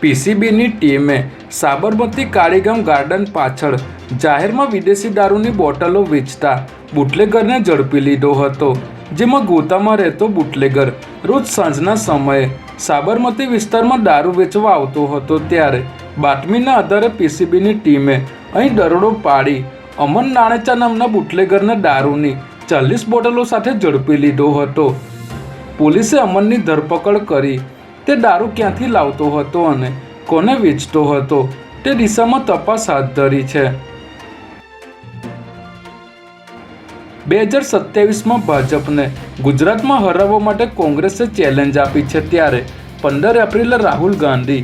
પીસીબીની ટીમે સાબરમતી કાળીગામ ગાર્ડન પાછળ જાહેરમાં વિદેશી દારૂની બોટલો વેચતા બુટલેગરને ઝડપી લીધો હતો, જેમાં ગોતામાં રહેતો બુટલેગર રોજ સાંજના સમયે સાબરમતી વિસ્તારમાં દારૂ વેચવા આવતો હતો। ત્યારે બાતમીના આધારે પીસીબીની ટીમે અહીં દરોડો પાડી અમન નાણેચા નામના બુટલેગરને દારૂની 40 બોટલો સાથે ઝડપી લીધો હતો। પોલીસે અમનની ધરપકડ કરી તે દારૂ ક્યાંથી લાવતો હતો અને કોને વેચતો હતો તે દિશામાં તપાસ હાથ ધરી છે। 2027માં ભાજપને ગુજરાતમાં હરાવવા માટે કોંગ્રેસે ચેલેન્જ આપી છે। ત્યારે 15 એપ્રિલે રાહુલ ગાંધી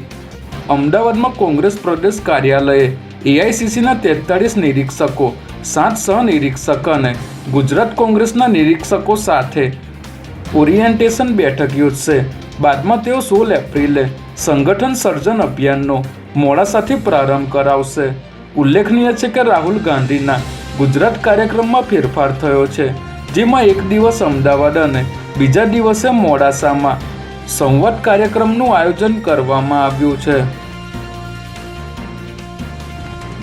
અમદાવાદમાં કોંગ્રેસ પ્રદેશ કાર્યાલયે એઆઈસીસીના 43 નિરીક્ષકો, 7 સહનિરીક્ષક અને ગુજરાત કોંગ્રેસના નિરીક્ષકો સાથે ઓરિએન્ટેશન બેઠક યોજશે। બાદમાં તેઓ 16 એપ્રિલે સંગઠન સર્જન અભિયાનનો મોડાસાથી પ્રારંભ કરાવશે। ઉલ્લેખનીય છે કે રાહુલ ગાંધીના ગુજરાત કાર્યક્રમમાં ફેરફાર થયો છે, જેમાં એક દિવસ અમદાવાદ અને બીજા દિવસે મોડાસામાં સંવાદ કાર્યક્રમનું આયોજન કરવામાં આવ્યું છે।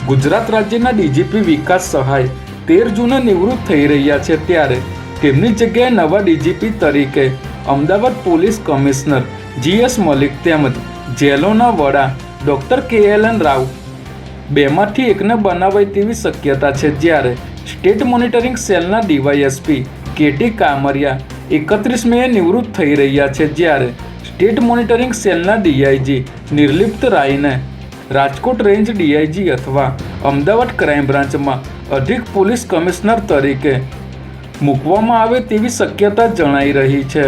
ગુજરાત રાજ્યના ડીજીપી વિકાસ સહાય 13 જૂને નિવૃત્ત થઈ રહ્યા છે। ત્યારે તેમની જગ્યાએ નવા ડીજીપી તરીકે Ahmedabad police commissioner GS Malik તેમજ જેલોના વડા ડૉક્ટર કેએલએન રાવ બેમાંથી એકને બનાવાય તેવી શક્યતા છે। જ્યારે સ્ટેટ મોનિટરિંગ સેલના ડીવાયએસપી કેટી કામરિયા 31 મેએ નિવૃત્ત થઈ રહ્યા છે, જ્યારે સ્ટેટ મોનિટરિંગ સેલના ડીઆઈજી નિર્લિપ્ત રાયને રાજકોટ રેન્જ ડીઆઈજી અથવા અમદાવાદ ક્રાઇમ બ્રાન્ચમાં અધિક પોલીસ કમિશનર તરીકે મૂકવામાં આવે તેવી શક્યતા જણાઈ રહી છે।